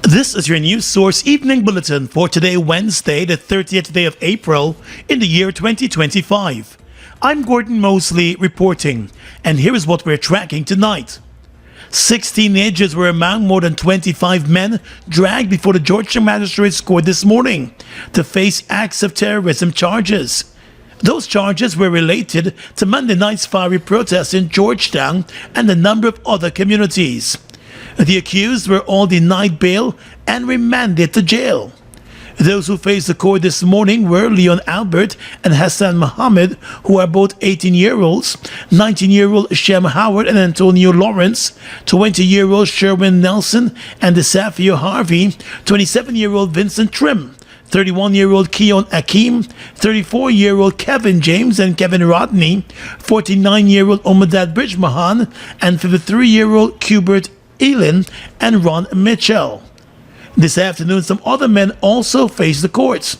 This is your news source evening bulletin for today, Wednesday, the 30th day of April in the year 2025. I'm Gordon Mosley reporting, and here is what we're tracking tonight. 6 teenagers were among more than 25 men dragged before the Georgetown Magistrates Court this morning to face acts of terrorism charges. Those charges were related to Monday night's fiery protests in Georgetown and a number of other communities. The accused were all denied bail and remanded to jail. Those who faced the court this morning were Leon Albert and Hassan Mohammed, who are both 18-year-olds, 19-year-old Shem Howard and Antonio Lawrence, 20-year-old Sherwin Nelson and Desafio Harvey, 27-year-old Vincent Trim, 31-year-old Keon Akeem, 34-year-old Kevin James and Kevin Rodney, 49-year-old Omadad Bridgemahan, and 53-year-old Cubert Elin and Ron Mitchell. This afternoon, some other men also faced the courts,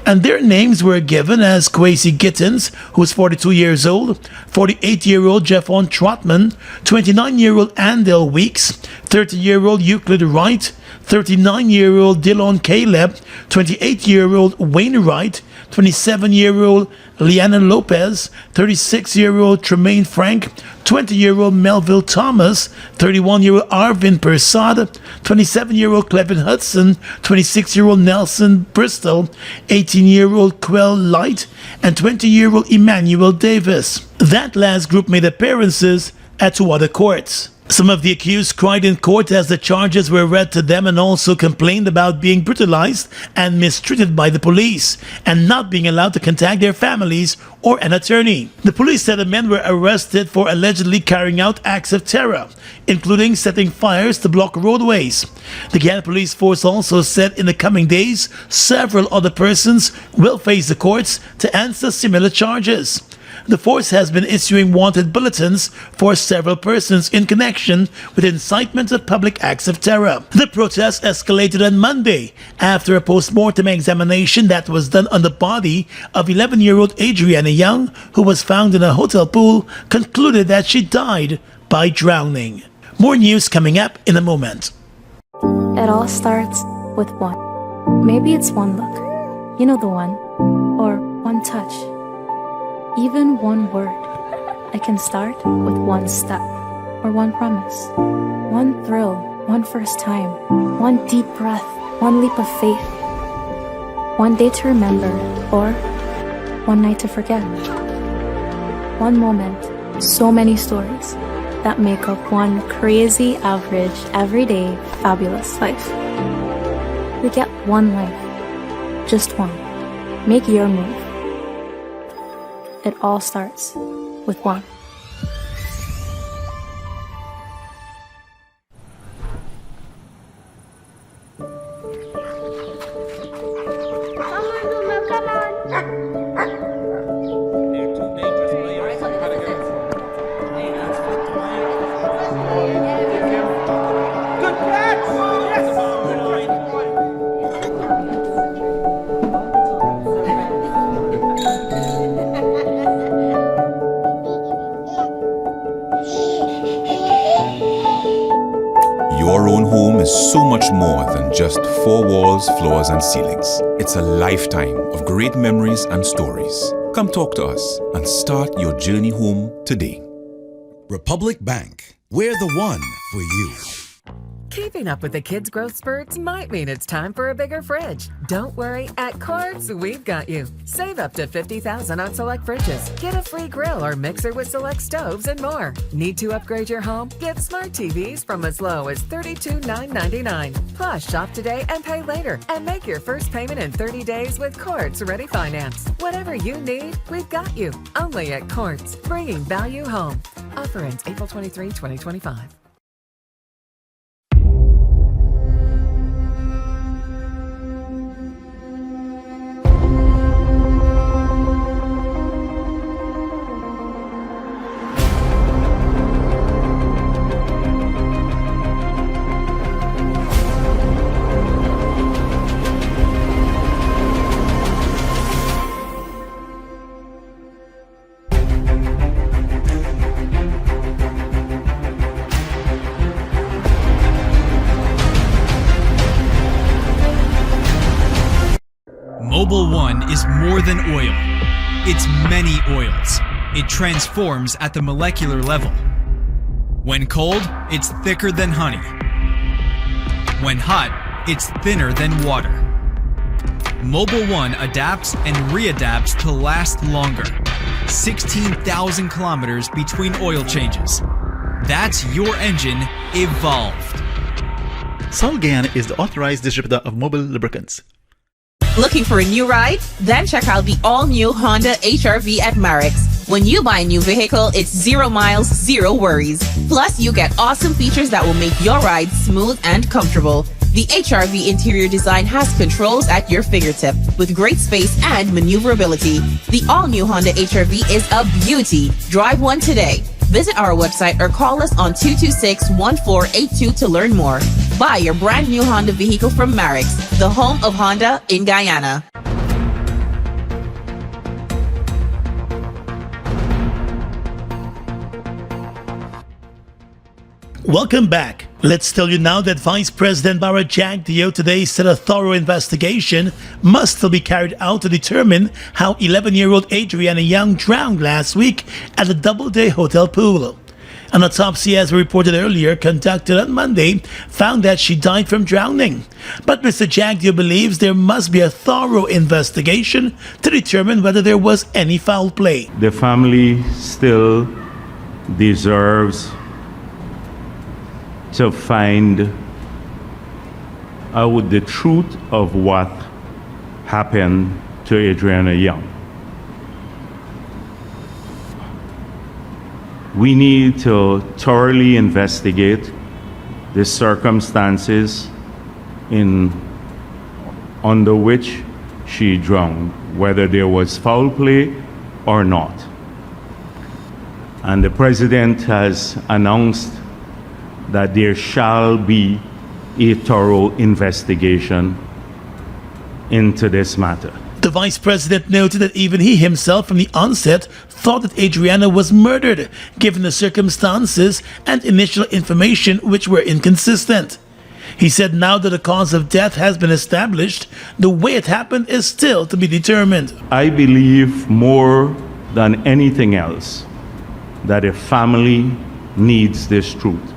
and their names were given as Kwesi Gittins, who is 42 years old, 48-year-old Jeffon Trotman, 29-year-old Andel Weeks, 30-year-old Euclid Wright, 39-year-old Dillon Caleb, 28-year-old Wayne Wright, 27-year-old Liana Lopez, 36-year-old Tremaine Frank, 20-year-old Melville Thomas, 31-year-old Arvin Persad, 27-year-old Clevin Hudson, 26-year-old Nelson Bristol, 18-year-old Quell Light, and 20-year-old Emmanuel Davis. That last group made appearances at 2 other courts. Some of the accused cried in court as the charges were read to them and also complained about being brutalized and mistreated by the police and not being allowed to contact their families or an attorney. The police said the men were arrested for allegedly carrying out acts of terror, including setting fires to block roadways. The Guyana police force also said in the coming days, several other persons will face the courts to answer similar charges. The force has been issuing wanted bulletins for several persons in connection with incitement of public acts of terror. The protest escalated on Monday after a post-mortem examination that was done on the body of 11-year-old Adriana Young, who was found in a hotel pool, concluded that she died by drowning. More news coming up in a moment. It all starts with one. Maybe it's one look. You know the one. Or one touch. Even one word. I can start with one step, or one promise, one thrill, one first time, one deep breath, one leap of faith, one day to remember, or one night to forget. One moment, so many stories that make up one crazy, average, everyday, fabulous life. We get one life, just one. Make your move. It all starts with one. Your own home is so much more than just 4 walls, floors, and ceilings. It's a lifetime of great memories and stories. Come talk to us and start your journey home today. Republic Bank, we're the one for you. Keeping up with the kids' growth spurts might mean it's time for a bigger fridge. Don't worry, at Quartz, we've got you. Save up to $50,000 on select fridges. Get a free grill or mixer with select stoves and more. Need to upgrade your home? Get smart TVs from as low as $32,999. Plus, shop today and pay later. And make your first payment in 30 days with Quartz Ready Finance. Whatever you need, we've got you. Only at Quartz, bringing value home. Offer ends April 23, 2025. is more than oil. It's many oils. It transforms at the molecular level. When cold, it's thicker than honey. When hot, it's thinner than water. Mobile One adapts and readapts to last longer. 16,000 kilometers between oil changes. That's your engine evolved. Sol Guyana is the authorized distributor of mobile lubricants. Looking for a new ride? Then check out the all-new Honda HR-V at Marex. When you buy a new vehicle, it's 0 miles, 0 worries. Plus, you get awesome features that will make your ride smooth and comfortable. The HR-V interior design has controls at your fingertip with great space and maneuverability. The all-new Honda HR-V is a beauty. Drive one today. Visit our website or call us on 226-1482 to learn more. Buy your brand new Honda vehicle from Marex, the home of Honda in Guyana. Welcome back. Let's tell you now that Vice President Jagdeo today said a thorough investigation must still be carried out to determine how 11-year-old Adriana Young drowned last week at a Doubleday hotel pool. An autopsy, as reported earlier, conducted on Monday, found that she died from drowning. But Mr. Jagdeo believes there must be a thorough investigation to determine whether there was any foul play. The family still deserves to find out the truth of what happened to Adriana Young. We need to thoroughly investigate the circumstances under which she drowned, whether there was foul play or not. And the President has announced that there shall be a thorough investigation into this matter. The Vice President noted that even he himself from the onset thought that Adriana was murdered, given the circumstances and initial information which were inconsistent. He said now that the cause of death has been established, the way it happened is still to be determined. I believe more than anything else that a family needs this truth.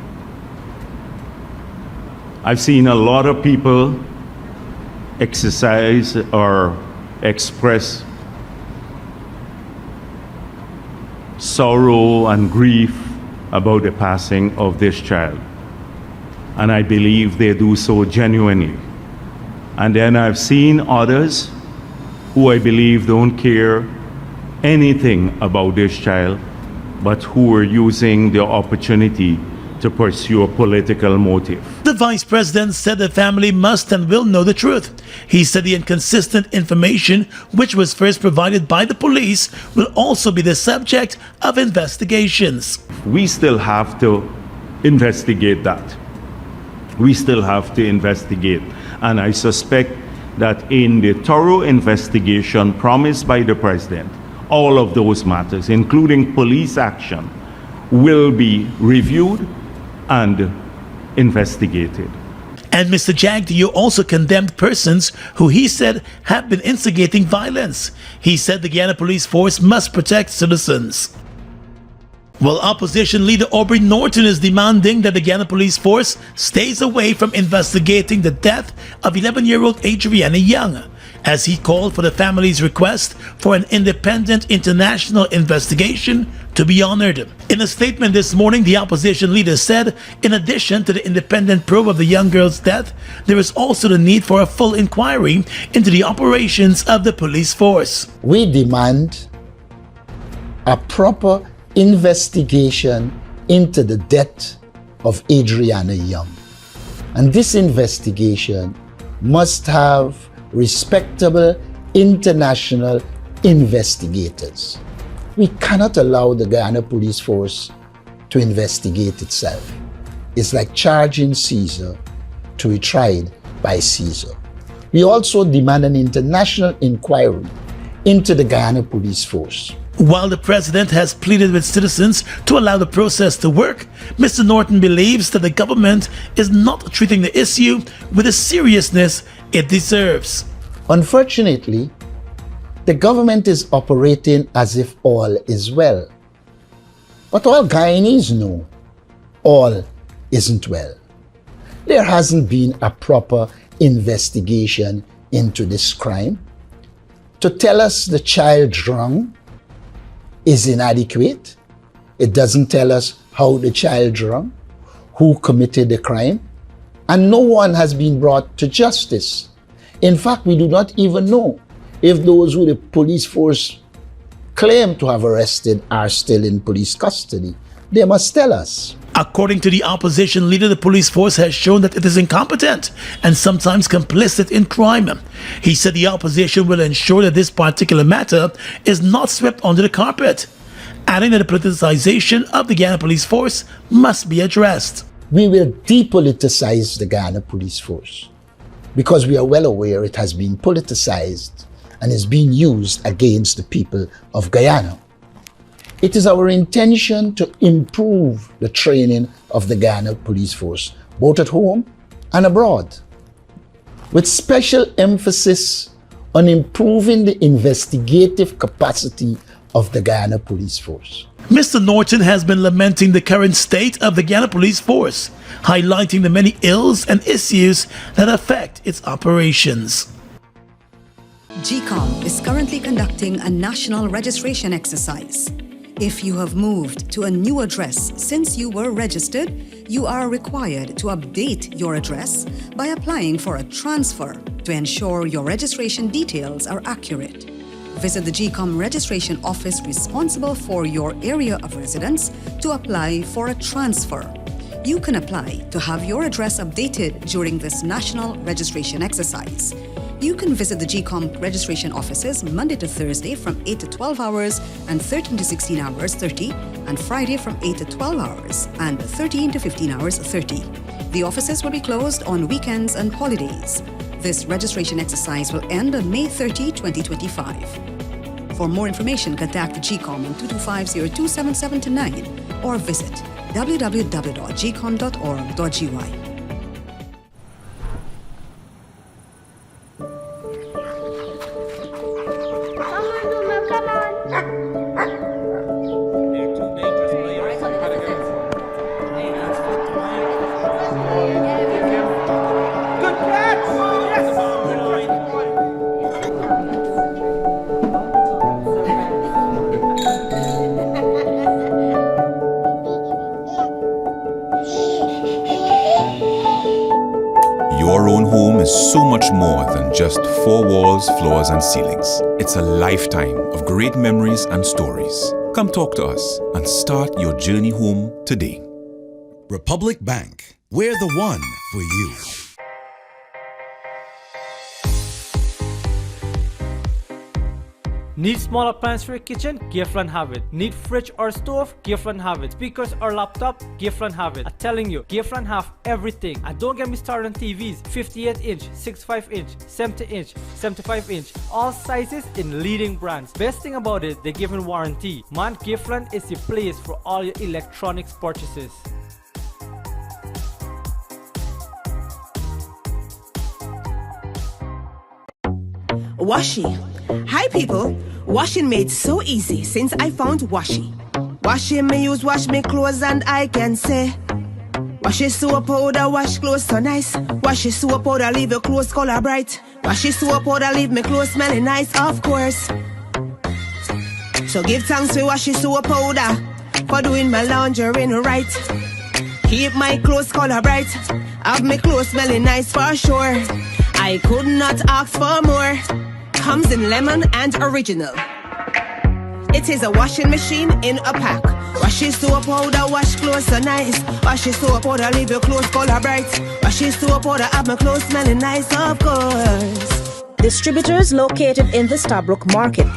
I've seen a lot of people exercise or express sorrow and grief about the passing of this child. And I believe they do so genuinely. And then I've seen others who I believe don't care anything about this child, but who are using the opportunity to pursue a political motive. The Vice President said the family must and will know the truth. He said the inconsistent information which was first provided by the police will also be the subject of investigations. We still have to investigate that. We still have to investigate. And I suspect that in the thorough investigation promised by the President, all of those matters, including police action, will be reviewed and investigated. And Mr. Jagdeo also condemned persons who he said have been instigating violence. He said the Guyana Police Force must protect citizens. While opposition leader Aubrey Norton is demanding that the Guyana Police Force stays away from investigating the death of 11-year-old Adriana Young, as he called for the family's request for an independent international investigation to be honored. In a statement this morning, the opposition leader said, in addition to the independent probe of the young girl's death, there is also the need for a full inquiry into the operations of the police force. We demand a proper investigation into the death of Adriana Young. And this investigation must have respectable international investigators. We cannot allow the Guyana Police Force to investigate itself. It's like charging Caesar to be tried by Caesar. We also demand an international inquiry into the Guyana Police Force. While the president has pleaded with citizens to allow the process to work, Mr. Norton believes that the government is not treating the issue with the seriousness it deserves. Unfortunately, the government is operating as if all is well. But all Guyanese know all isn't well. There hasn't been a proper investigation into this crime. To tell us the child drowned is inadequate. It doesn't tell us how the child drowned, who committed the crime, and no one has been brought to justice. In fact, we do not even know if those who the police force claim to have arrested are still in police custody. They must tell us. According to the opposition leader, the police force has shown that it is incompetent and sometimes complicit in crime. He said the opposition will ensure that this particular matter is not swept under the carpet, adding that the politicization of the Guyana police force must be addressed. We will depoliticize the Guyana police force because we are well aware it has been politicized and is being used against the people of Guyana. It is our intention to improve the training of the Guyana police force, both at home and abroad, with special emphasis on improving the investigative capacity of the Guyana police force. Mr. Norton has been lamenting the current state of the Guyana police force, highlighting the many ills and issues that affect its operations. GCOM is currently conducting a national registration exercise. If you have moved to a new address since you were registered, you are required to update your address by applying for a transfer to ensure your registration details are accurate. Visit the GCOM registration office responsible for your area of residence to apply for a transfer. You can apply to have your address updated during this national registration exercise. You can visit the GCOM registration offices Monday to Thursday from 8 to 12 hours and 13 to 16 hours 30, and Friday from 8 to 12 hours and 13 to 15 hours 30. The offices will be closed on weekends and holidays. This registration exercise will end on May 30, 2025. For more information, contact the GCOM on 225-027729 or visit www.gcom.org.gy. Your own home is so much more than just four walls, floors, and ceilings. It's a lifetime of great memories and stories. Come talk to us and start your journey home today. Republic Bank, we're the one for you. Need small appliance for your kitchen? Giftland have it. Need fridge or stove? Giftland have it. Speakers or laptop? Giftland have it. I'm telling you, Giftland have everything. And don't get me started on TVs. 58-inch, 65-inch, 70-inch, 75-inch. All sizes in leading brands. Best thing about it, they give a warranty. Man, Giftland is the place for all your electronics purchases. Washi. Hi people, washing made so easy since I found Washi. Washing me use wash me clothes and I can say Washi soap powder wash clothes so nice. Washi soap powder leave your clothes color bright. Washi soap powder leave me clothes smelling nice, of course. So give thanks to Washi soap powder for doing my laundry right. Keep my clothes color bright, have my clothes smelling nice for sure. I could not ask for more. Comes in lemon and original. It is a washing machine in a pack. Washi soap powder wash clothes so nice. Washi soap powder leave your clothes color bright. Washi soap powder have my clothes smelling nice, of course. Distributors located in the Stabrook Market.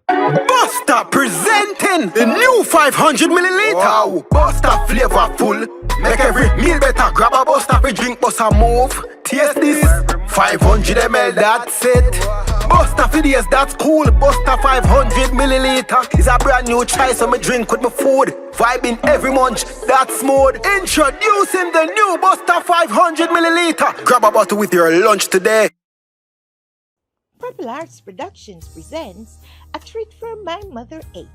Buster presenting the new 500 milliliter. Wow, Buster flavorful. Make every meal better. Grab a Buster for drink, Buster move. Taste this. 500 ml, that's it. Buster for days, that's cool. Buster 500 milliliter is a brand new choice of me drink with my food. Vibing every munch, that's smooth. Introducing the new Buster 500 milliliter. Grab a bottle with your lunch today. Purple Arts Productions presents A Treat for My Mother 8,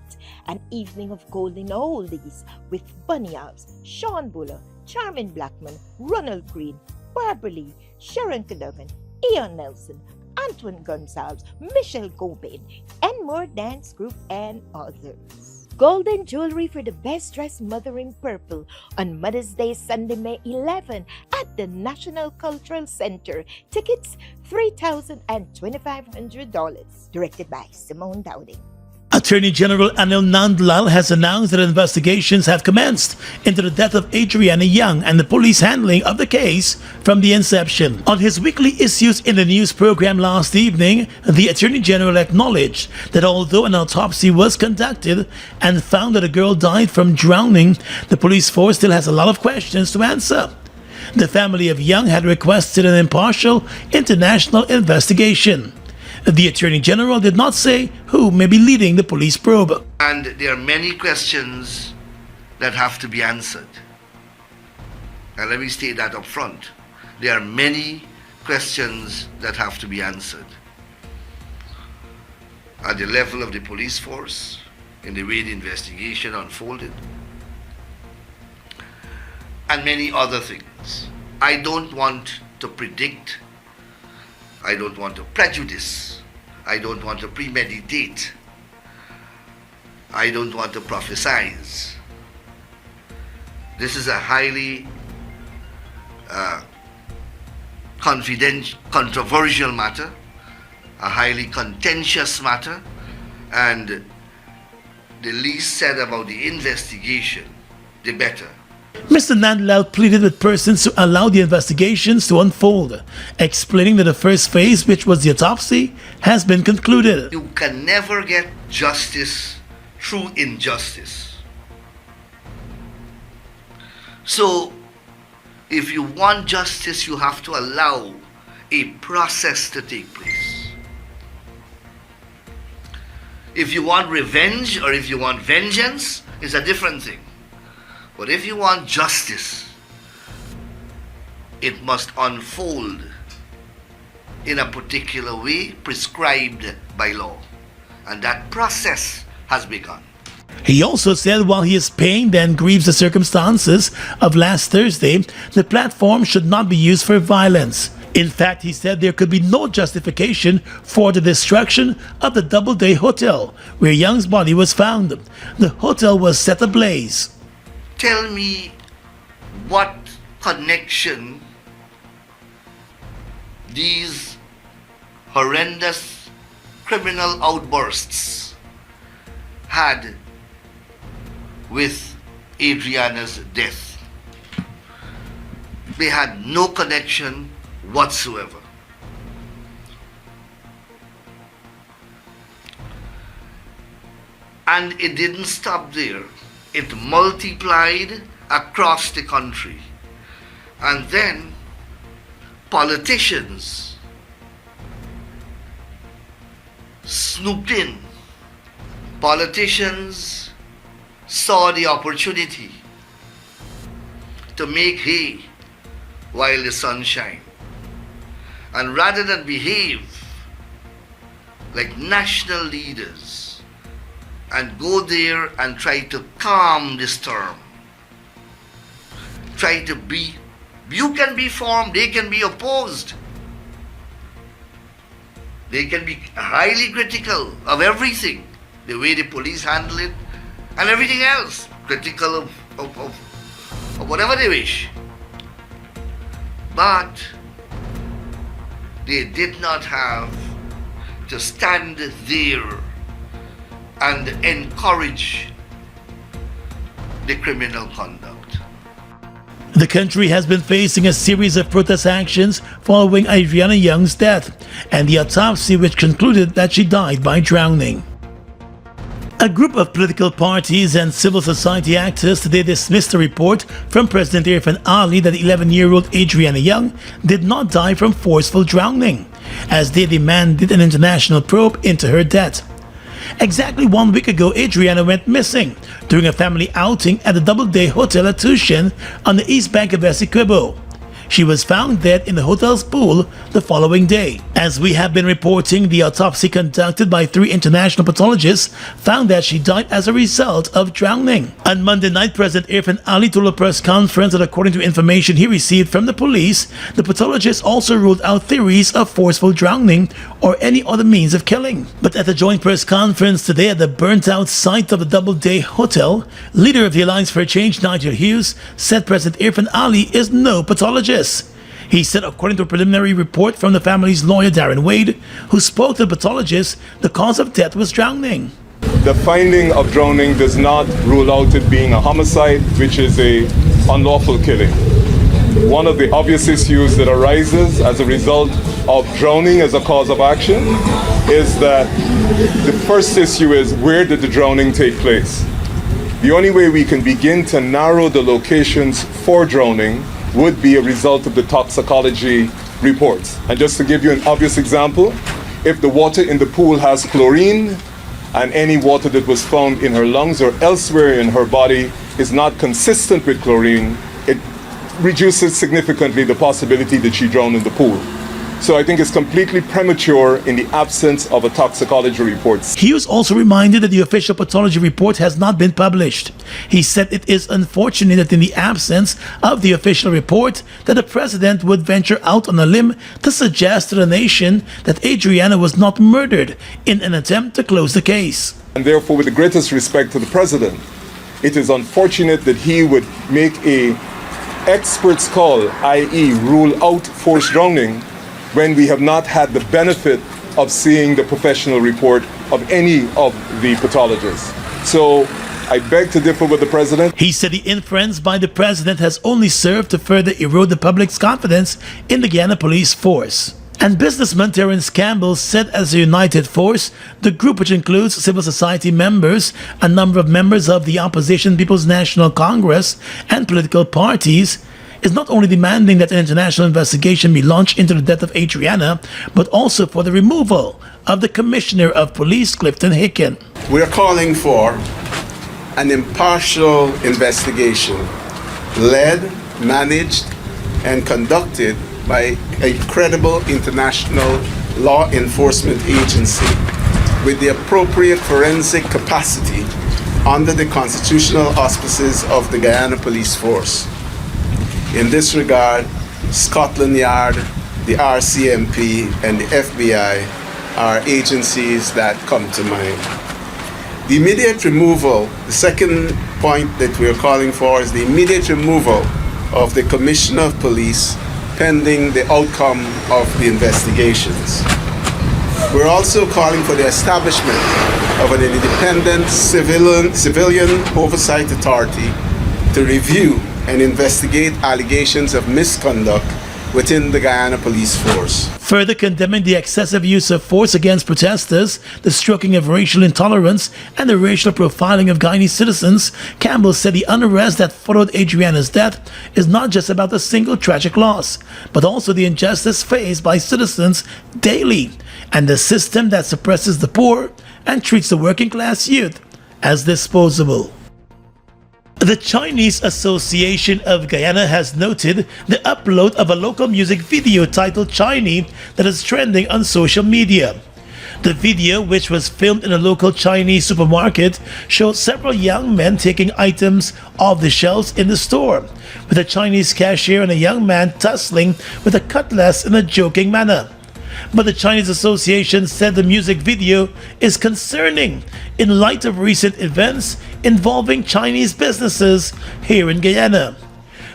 an evening of golden oldies with Bunny Alves, Sean Buller, Charmin Blackman, Ronald Green, Barbara Lee, Sharon Cadogan, Ian Nelson, Antoine Gonzalez, Michelle Gobin, and more dance group and others. Golden jewelry for the best dressed mother in purple on Mother's Day, Sunday, May 11 at the National Cultural Center. Tickets $3,000 and $2,500. Directed by Simone Dowding. Attorney General Anil Nandlal has announced that investigations have commenced into the death of Adriana Young and the police handling of the case from the inception. On his weekly Issues in the News program last evening, the Attorney General acknowledged that although an autopsy was conducted and found that a girl died from drowning, the police force still has a lot of questions to answer. The family of Young had requested an impartial international investigation. The Attorney General did not say who may be leading the police probe. And there are many questions that have to be answered. And let me state that up front. There are many questions that have to be answered. At the level of the police force, in the way the investigation unfolded, and many other things. I don't want to predict. I don't want to prejudice. I don't want to premeditate. I don't want to prophesize. This is a highly controversial matter, a highly contentious matter, and the least said about the investigation, the better. Mr. Nandlal pleaded with persons to allow the investigations to unfold, explaining that the first phase, which was the autopsy, has been concluded. You can never get justice through injustice. So, if you want justice, you have to allow a process to take place. If you want revenge or if you want vengeance, it's a different thing. But if you want justice, it must unfold in a particular way prescribed by law. And that process has begun. He also said while he is pained and grieves the circumstances of last Thursday, the platform should not be used for violence. In fact, he said there could be no justification for the destruction of the Doubleday Hotel where Young's body was found. The hotel was set ablaze. Tell me what connection these horrendous criminal outbursts had with Adriana's death. They had no connection whatsoever. And it didn't stop there. It multiplied across the country. And then politicians snooped in. Politicians saw the opportunity to make hay while the sun shines. And rather than behave like national leaders and go there and try to calm the storm, try to be, you can be formed, they can be opposed. They can be highly critical of everything, the way the police handle it and everything else, critical of whatever they wish. But they did not have to stand there and encourage the criminal conduct. The country has been facing a series of protest actions following Adriana Young's death and the autopsy which concluded that she died by drowning. A group of political parties and civil society actors today dismissed a report from President Irfan Ali that 11-year-old Adriana Young did not die from forceful drowning, as they demanded an international probe into her death. Exactly 1 week ago, Adriana went missing during a family outing at the Doubleday Hotel at Tushin on the east bank of Essequibo. She was found dead in the hotel's pool the following day. As we have been reporting, the autopsy conducted by 3 international pathologists found that she died as a result of drowning. On Monday night, President Irfan Ali told a press conference that according to information he received from the police, the pathologists also ruled out theories of forceful drowning or any other means of killing. But at the joint press conference today at the burnt-out site of the Doubleday Hotel, leader of the Alliance for Change, Nigel Hughes, said President Irfan Ali is no pathologist. He said, according to a preliminary report from the family's lawyer Darren Wade, who spoke to the pathologist, the cause of death was drowning. The finding of drowning does not rule out it being a homicide, which is a unlawful killing. One of the obvious issues that arises as a result of drowning as a cause of action is that the first issue is, where did the drowning take place? The only way we can begin to narrow the locations for drowning would be a result of the toxicology reports. And just to give you an obvious example, if the water in the pool has chlorine and any water that was found in her lungs or elsewhere in her body is not consistent with chlorine, it reduces significantly the possibility that she drowned in the pool. So I think it's completely premature in the absence of a toxicology report. Hughes also reminded that the official pathology report has not been published. He said it is unfortunate that in the absence of the official report that the president would venture out on a limb to suggest to the nation that Adriana was not murdered in an attempt to close the case. And therefore, with the greatest respect to the president, it is unfortunate that he would make a expert's call, i.e. rule out forced drowning, when we have not had the benefit of seeing the professional report of any of the pathologists. So I beg to differ with the president. He said the inference by the president has only served to further erode the public's confidence in the Guyana police force. And businessman Terence Campbell said as a united force, the group, which includes civil society members, a number of members of the opposition People's National Congress and political parties, is not only demanding that an international investigation be launched into the death of Adriana, but also for the removal of the Commissioner of Police, Clifton Hicken. We are calling for an impartial investigation led, managed, and conducted by a credible international law enforcement agency with the appropriate forensic capacity under the constitutional auspices of the Guyana Police Force. In this regard, Scotland Yard, the RCMP, and the FBI are agencies that come to mind. The immediate removal, the second point that we are calling for is the immediate removal of the Commissioner of Police pending the outcome of the investigations. We're also calling for the establishment of an independent civilian oversight authority to review and investigate allegations of misconduct within the Guyana Police Force. Further condemning the excessive use of force against protesters, the stroking of racial intolerance, and the racial profiling of Guyanese citizens, Campbell said the unrest that followed Adriana's death is not just about a single tragic loss, but also the injustice faced by citizens daily, and the system that suppresses the poor and treats the working class youth as disposable. The Chinese Association of Guyana has noted the upload of a local music video titled Chinese that is trending on social media. The video, which was filmed in a local Chinese supermarket, shows several young men taking items off the shelves in the store, with a Chinese cashier and a young man tussling with a cutlass in a joking manner. But the Chinese Association said the music video is concerning in light of recent events involving Chinese businesses here in Guyana.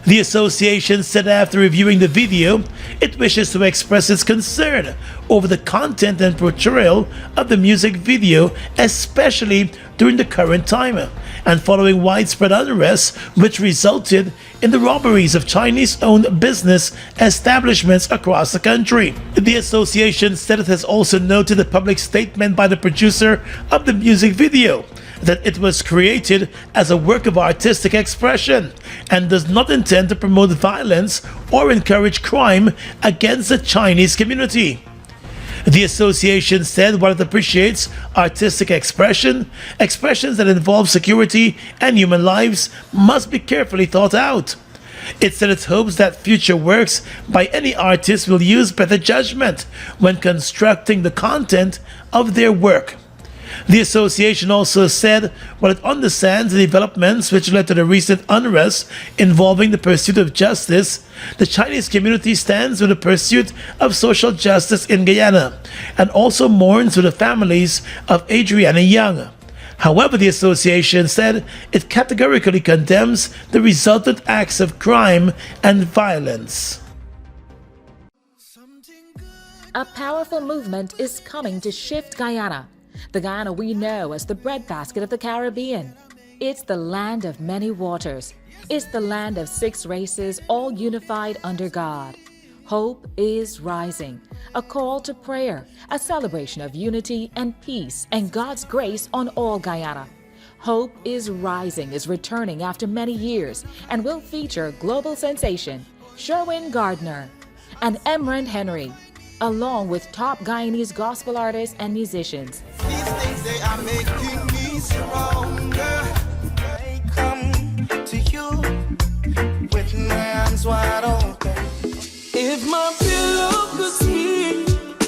The association said after reviewing the video, it wishes to express its concern over the content and portrayal of the music video, especially during the current time, and following widespread unrest which resulted in the robberies of Chinese-owned business establishments across the country. The association said it has also noted a public statement by the producer of the music video that it was created as a work of artistic expression and does not intend to promote violence or encourage crime against the Chinese community. The association said while it appreciates artistic expressions that involve security and human lives must be carefully thought out. It said it hopes that future works by any artist will use better judgment when constructing the content of their work. The association also said while it understands the developments which led to the recent unrest involving the pursuit of justice, the Chinese community stands with the pursuit of social justice in Guyana and also mourns with the families of Adriana Young. However, the association said it categorically condemns the resultant acts of crime and violence. A powerful movement is coming to shift Guyana. The Guyana we know as the breadbasket of the Caribbean. It's the land of many waters. It's the land of 6 races, all unified under God. Hope is rising, a call to prayer, a celebration of unity and peace and God's grace on all Guyana. Hope is Rising is returning after many years and will feature global sensation Sherwin Gardner and Emrand Henry, along with top Guyanese gospel artists and musicians. These things they are making me stronger. I come to you with my arms wide open. If my pillow could speak,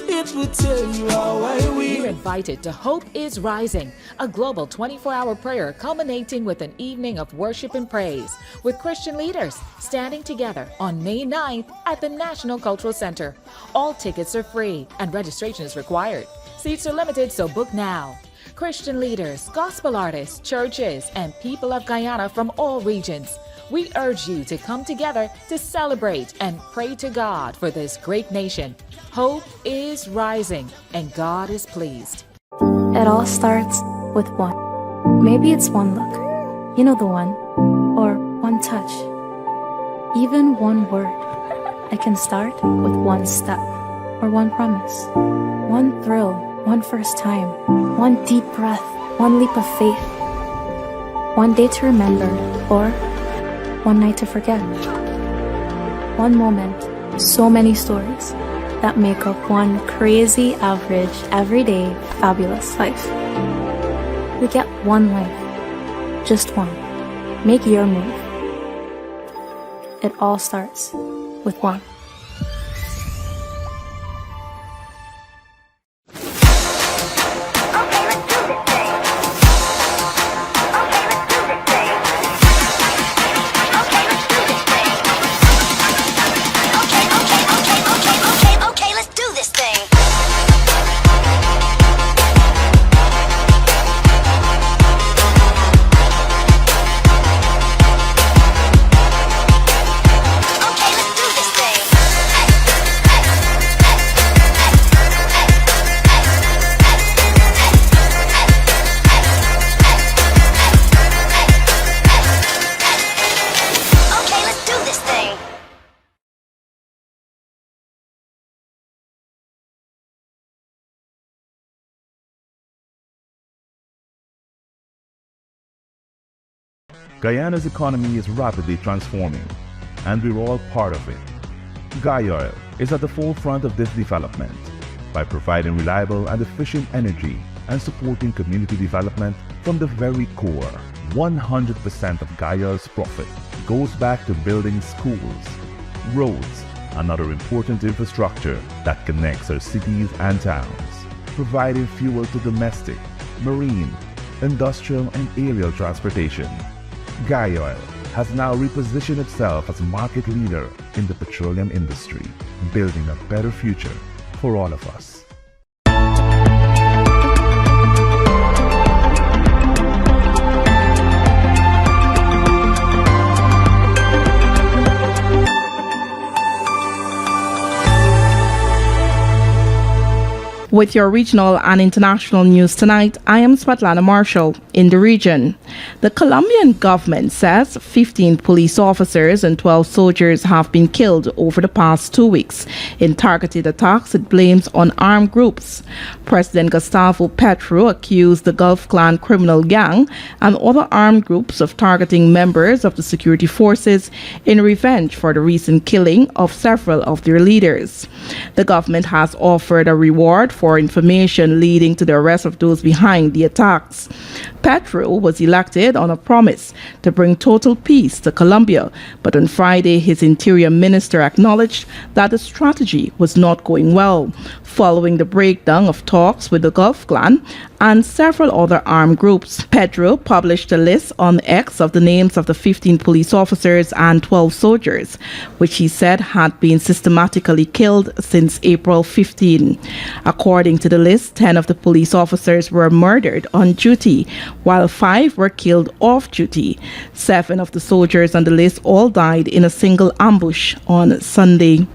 it would tell you how I will. You're invited to Hope is Rising, a global 24-hour prayer culminating with an evening of worship and praise with Christian leaders standing together on May 9th at the National Cultural Center. All tickets are free and registration is required. Seats are limited, so book now. Christian leaders, gospel artists, churches, and people of Guyana from all regions. We urge you to come together to celebrate and pray to God for this great nation. Hope is rising, and God is pleased. It all starts with one. Maybe it's one look. You know the one. Or one touch. Even one word. I can start with one step. Or one promise. One thrill. One first time. One deep breath. One leap of faith. One day to remember. Or one night to forget. One moment, so many stories that make up one crazy, average, everyday, fabulous life. We get one life, just one. Make your move. It all starts with one. Guyana's economy is rapidly transforming, and we're all part of it. Guyana is at the forefront of this development by providing reliable and efficient energy and supporting community development from the very core. 100% of Guyana's profit goes back to building schools, roads, and other important infrastructure that connects our cities and towns, providing fuel to domestic, marine, industrial, and aerial transportation. Guyana has now repositioned itself as a market leader in the petroleum industry, building a better future for all of us. With your regional and international news tonight, I am Svetlana Marshall in the region. The Colombian government says 15 police officers and 12 soldiers have been killed over the past 2 weeks in targeted attacks it blames on armed groups. President Gustavo Petro accused the Gulf Clan criminal gang and other armed groups of targeting members of the security forces in revenge for the recent killing of several of their leaders. The government has offered a reward for information leading to the arrest of those behind the attacks. Petro was elected on a promise to bring total peace to Colombia, but on Friday his interior minister acknowledged that the strategy was not going well, following the breakdown of talks with the Gulf Clan and several other armed groups. Petro published a list on X of the names of the 15 police officers and 12 soldiers, which he said had been systematically killed since April 15. According to the list, 10 of the police officers were murdered on duty, while 5 were killed off duty. 7 of the soldiers on the list all died in a single ambush on Sunday.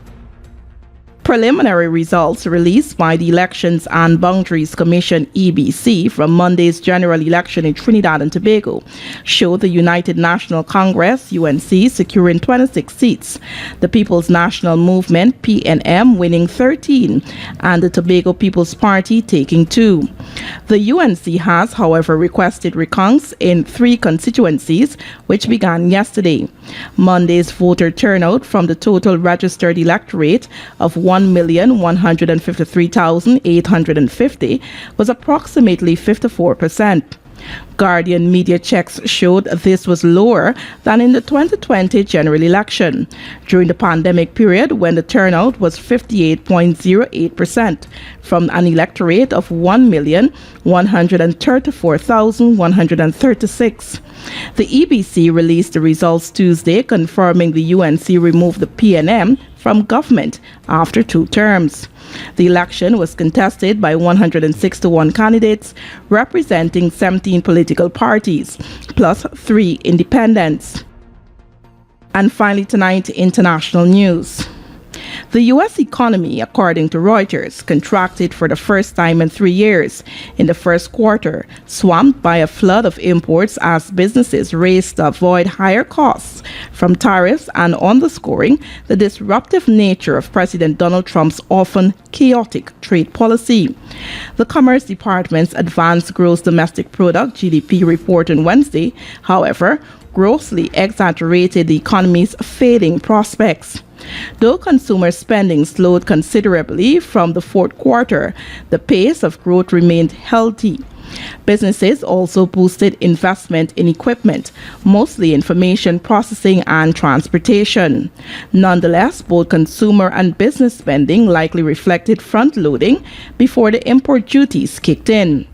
Preliminary results released by the Elections and Boundaries Commission (EBC) from Monday's general election in Trinidad and Tobago show the United National Congress (UNC) securing 26 seats, the People's National Movement (PNM) winning 13, and the Tobago People's Party taking 2. The UNC has, however, requested recounts in 3 constituencies, which began yesterday. Monday's voter turnout from the total registered electorate of 1,153,850 was approximately 54%. Guardian media checks showed this was lower than in the 2020 general election, during the pandemic period when the turnout was 58.08% from an electorate of 1,134,136. The EBC released the results Tuesday, confirming the UNC removed the PNM from government after 2 terms. The election was contested by 161 candidates representing 17 political parties, plus 3 independents. And finally tonight, international news. The U.S. economy, according to Reuters, contracted for the first time in 3 years in the first quarter, swamped by a flood of imports as businesses raced to avoid higher costs from tariffs and underscoring the disruptive nature of President Donald Trump's often chaotic trade policy. The Commerce Department's Advanced Gross Domestic Product (GDP) report on Wednesday, however, grossly exaggerated the economy's fading prospects. Though consumer spending slowed considerably from the fourth quarter, the pace of growth remained healthy. Businesses also boosted investment in equipment, mostly information processing and transportation. Nonetheless, both consumer and business spending likely reflected front-loading before the import duties kicked in.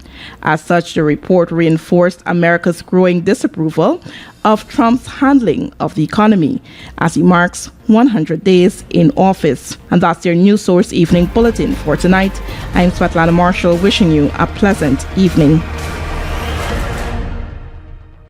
As such, the report reinforced America's growing disapproval of Trump's handling of the economy as he marks 100 days in office. And that's your News Source Evening Bulletin for tonight. I'm Svetlana Marshall, wishing you a pleasant evening.